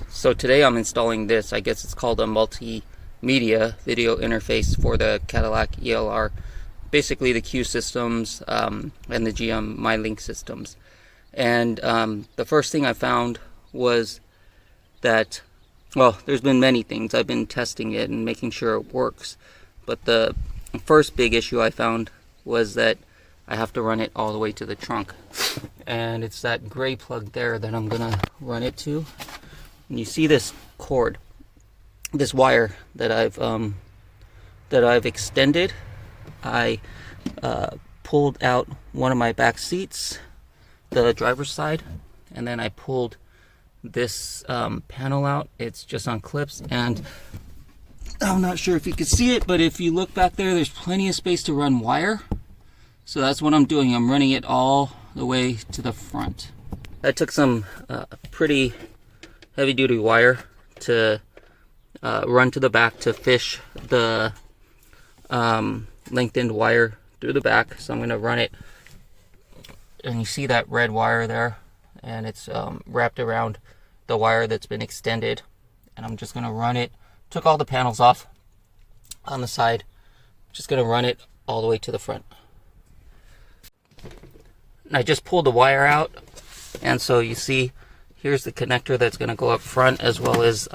So today I'm installing this. I guess it's called a multimedia video interface for the Cadillac ELR. Basically the CUE systems and the GM MyLink systems. And the first thing I found was that, well, there's been many things. I've been testing it and making sure it works. But the first big issue I found was that I have to run it all the way to the trunk. And it's that gray plug there that I'm gonna run it to. And you see this cord, this wire that I've extended. I pulled out one of my back seats, the driver's side, and then I pulled this panel out. It's just on clips, and I'm not sure if you can see it, but if you look back there, there's plenty of space to run wire. So that's what I'm doing. I'm running it all the way to the front. I took some pretty heavy-duty wire to run to the back to fish the lengthened wire through the back. So I'm going to run it, and you see that red wire there, and it's wrapped around the wire that's been extended, and I'm just going to run it. Took all the panels off on the side, just going to run it all the way to the front. And I just pulled the wire out, and so you see here's the connector that's going to go up front, as well as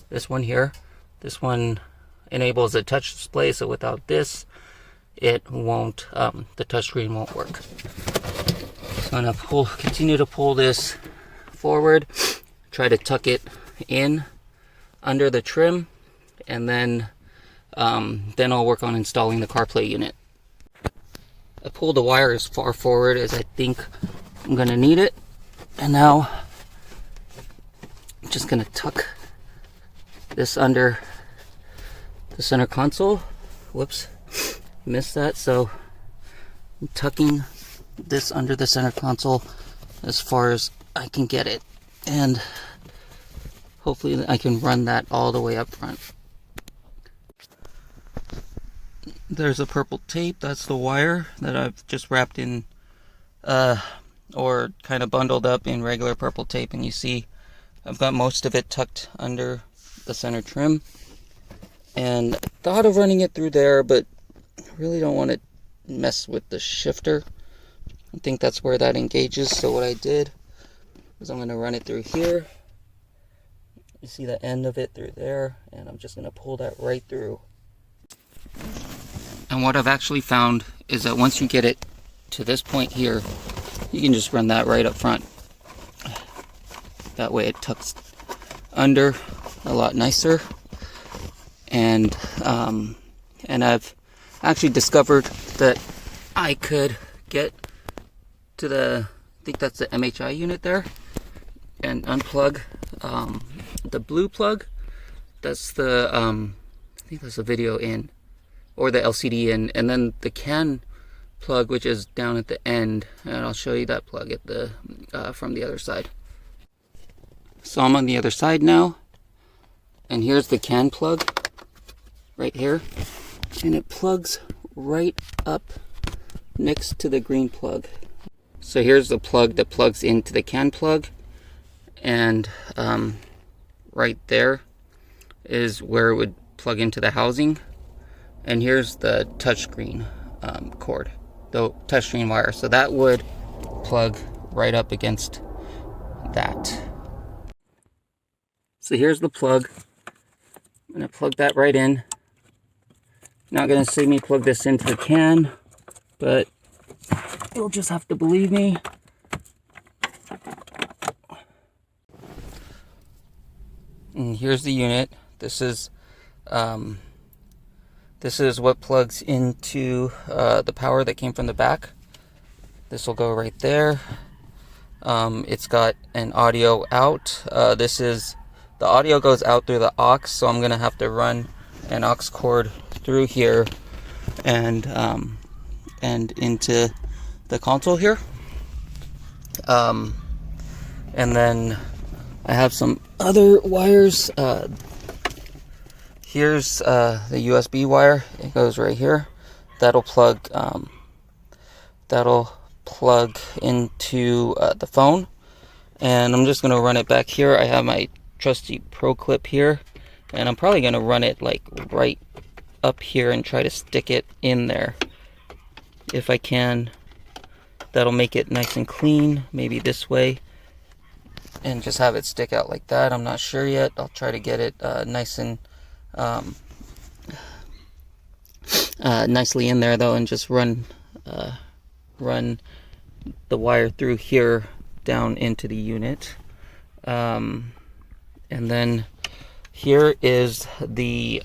this one here. This one enables a touch display, so without this it won't, the touchscreen won't work. So I'm going to continue to pull this forward, try to tuck it in under the trim, and then I'll work on installing the CarPlay unit. I pulled the wire as far forward as I think I'm going to need it, and now I'm just going to tuck this under the center console. Whoops, missed that. So I'm tucking this under the center console as far as I can get it, and hopefully I can run that all the way up front. There's a purple tape. That's the wire that I've just wrapped in or kind of bundled up in regular purple tape, and you see I've got most of it tucked under the center trim. And I thought of running it through there, but I really don't want to mess with the shifter. I think that's where that engages. So what I did is I'm going to run it through here. You see the end of it through there, and I'm just going to pull that right through. And what I've actually found is that once you get it to this point here, you can just run that right up front. That way it tucks under a lot nicer. And I've actually discovered that I could get to the, I think that's the MHI unit there, and unplug the blue plug. That's the I think that's the video in, or the LCD in, and then the CAN plug, which is down at the end, and I'll show you that plug at the from the other side. So I'm on the other side now, and here's the CAN plug right here, and it plugs right up next to the green plug. So here's the plug that plugs into the CAN plug, and right there is where it would plug into the housing. And here's the touchscreen cord, the touchscreen wire. So that would plug right up against that. So here's the plug. I'm going to plug that right in. Not going to see me plug this into the CAN, but you'll just have to believe me. And here's the unit. This is what plugs into the power that came from the back. This will go right there. It's got an audio out. The audio goes out through the aux, so I'm gonna have to run an aux cord through here and into the console here. And then I have some other wires. Here's the USB wire. It goes right here. That'll plug into the phone, And I'm just gonna run it back here. I have my trusty Pro clip here, and I'm probably gonna run it like right up here and try to stick it in there if I can. That'll make it nice and clean. Maybe this way, and just have it stick out like that. I'm not sure yet. I'll try to get it nice and nicely in there though, and just run the wire through here down into the unit. And then here is the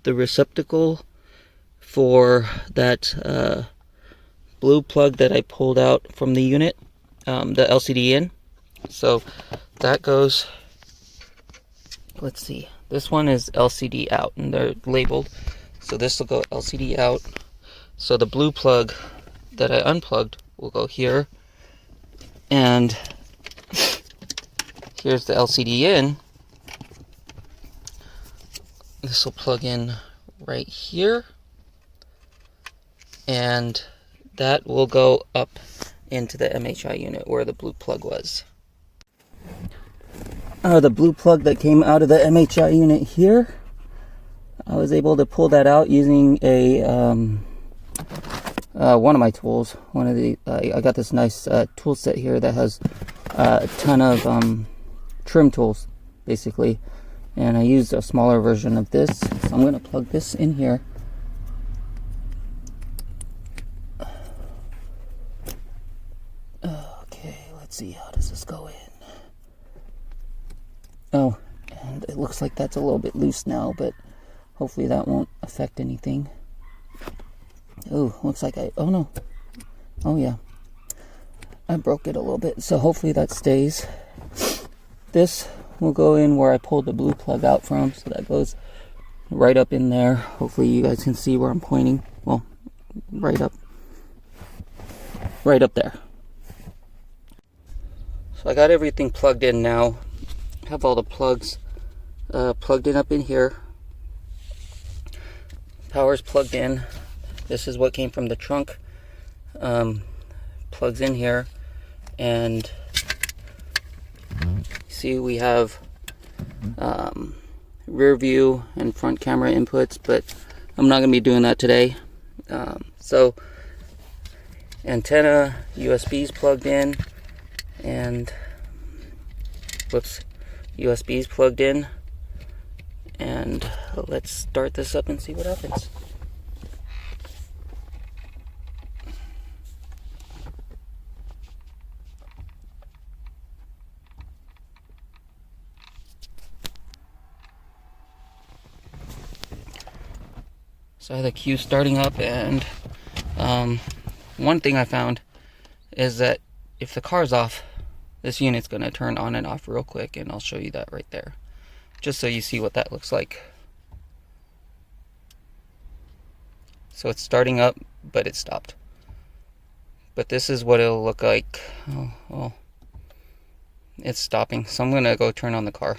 receptacle for that blue plug that I pulled out from the unit, the LCD in. So that goes, let's see, this one is LCD out and they're labeled, so this will go LCD out. So the blue plug that I unplugged will go here, and here's the LCD in. This will plug in right here, and that will go up into the MHI unit where the blue plug was. The blue plug that came out of the MHI unit here, I was able to pull that out using a one of my tools. I got this nice tool set here that has a ton of trim tools, basically, and I used a smaller version of this. So I'm going to plug this in here. Okay, let's see, how does this go in? Oh, and it looks like that's a little bit loose now, but hopefully that won't affect anything. Oh, looks like oh no. Oh yeah. I broke it a little bit, so hopefully that stays. This will go in where I pulled the blue plug out from, so that goes right up in there. Hopefully you guys can see where I'm pointing. Well, right up there. So I got everything plugged in now. Have all the plugs plugged in up in here. Power's plugged in. This is what came from the trunk. Plugs in here, and see we have rear view and front camera inputs, but I'm not going to be doing that today. So antenna USB's plugged in, and USB's plugged in, and let's start this up and see what happens. So I have the CUE starting up, and one thing I found is that if the car's off, this unit's going to turn on and off real quick, and I'll show you that right there, just so you see what that looks like. So it's starting up, but it stopped. But this is what it'll look like. Oh, well, it's stopping, so I'm going to go turn on the car.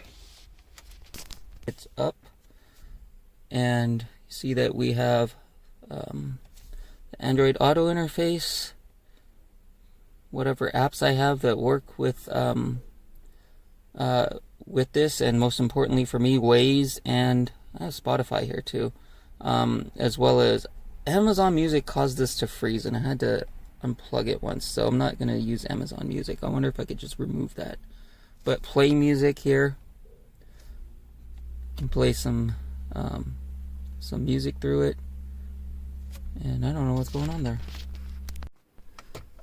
It's up, and see that we have the Android Auto interface, whatever apps I have that work with this, and most importantly for me, Waze, and I have Spotify here too, as well as Amazon Music caused this to freeze, and I had to unplug it once, so I'm not going to use Amazon Music. I wonder if I could just remove that. But play music here, and play some music through it, and I don't know what's going on there.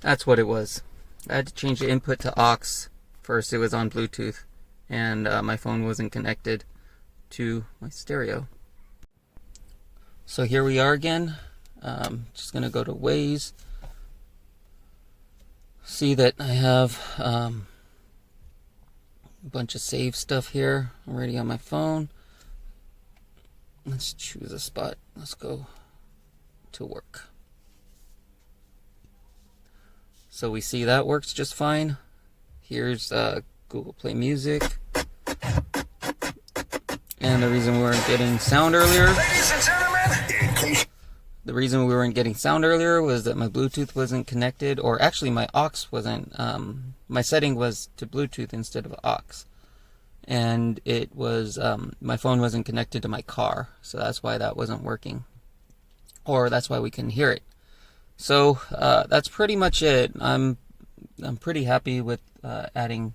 That's what it was. I had to change the input to aux. First it was on Bluetooth, and my phone wasn't connected to my stereo. So here we are again. Just gonna go to Waze. See that I have a bunch of saved stuff here already on my phone. Let's choose a spot. Let's go to work. So we see that works just fine. Here's Google Play Music. And the reason we weren't getting sound earlier, The reason we weren't getting sound earlier was that my Bluetooth wasn't connected, or actually my aux wasn't, my setting was to Bluetooth instead of aux. And it was, my phone wasn't connected to my car, so that's why that wasn't working. Or that's why we couldn't hear it. So that's pretty much it. I'm pretty happy with adding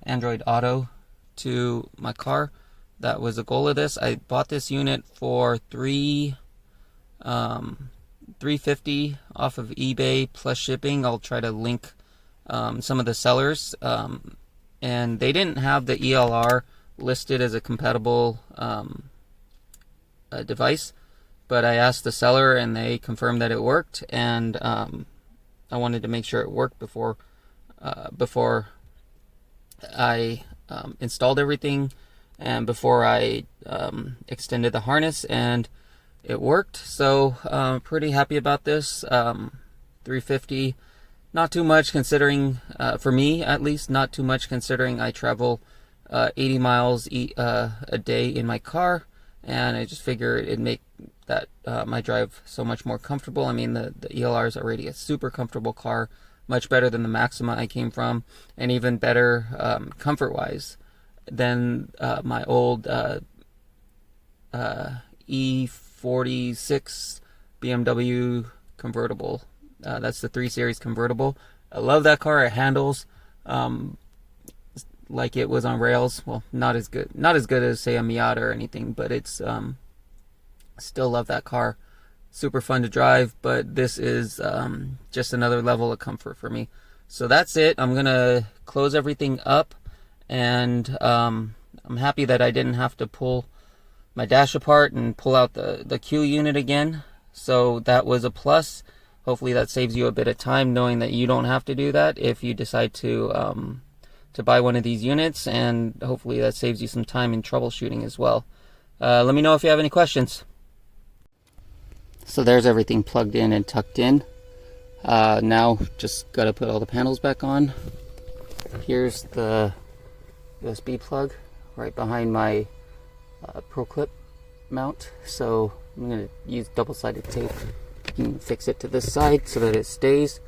Android Auto to my car. That was the goal of this. I bought this unit for $350 off of eBay plus shipping. I'll try to link some of the sellers, and they didn't have the ELR listed as a compatible device, but I asked the seller and they confirmed that it worked, and I wanted to make sure it worked before I installed everything and before I extended the harness, and it worked. So pretty happy about this. $350, not too much considering, for me at least, not too much considering I travel 80 miles a day in my car, and I just figure it'd make that my drive so much more comfortable. I mean, the ELR is already a super comfortable car, much better than the Maxima I came from, and even better comfort-wise than my old E46 BMW convertible. That's the 3 Series convertible. I love that car. It handles like it was on rails. Well, not as good as say a Miata or anything, but it's still love that car. Super fun to drive, but this is just another level of comfort for me. So that's it. I'm gonna close everything up, and I'm happy that I didn't have to pull my dash apart and pull out the CUE unit again. So that was a plus. Hopefully that saves you a bit of time, knowing that you don't have to do that if you decide to buy one of these units, and hopefully that saves you some time in troubleshooting as well. Let me know if you have any questions. So there's everything plugged in and tucked in. Now just gotta put all the panels back on. Here's the USB plug right behind my Pro Clip mount. So I'm gonna use double-sided tape and fix it to this side so that it stays.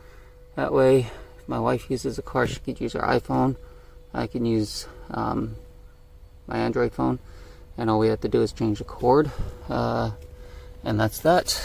That way, if my wife uses a car, she could use her iPhone. I can use my Android phone, and all we have to do is change the cord, and that's that.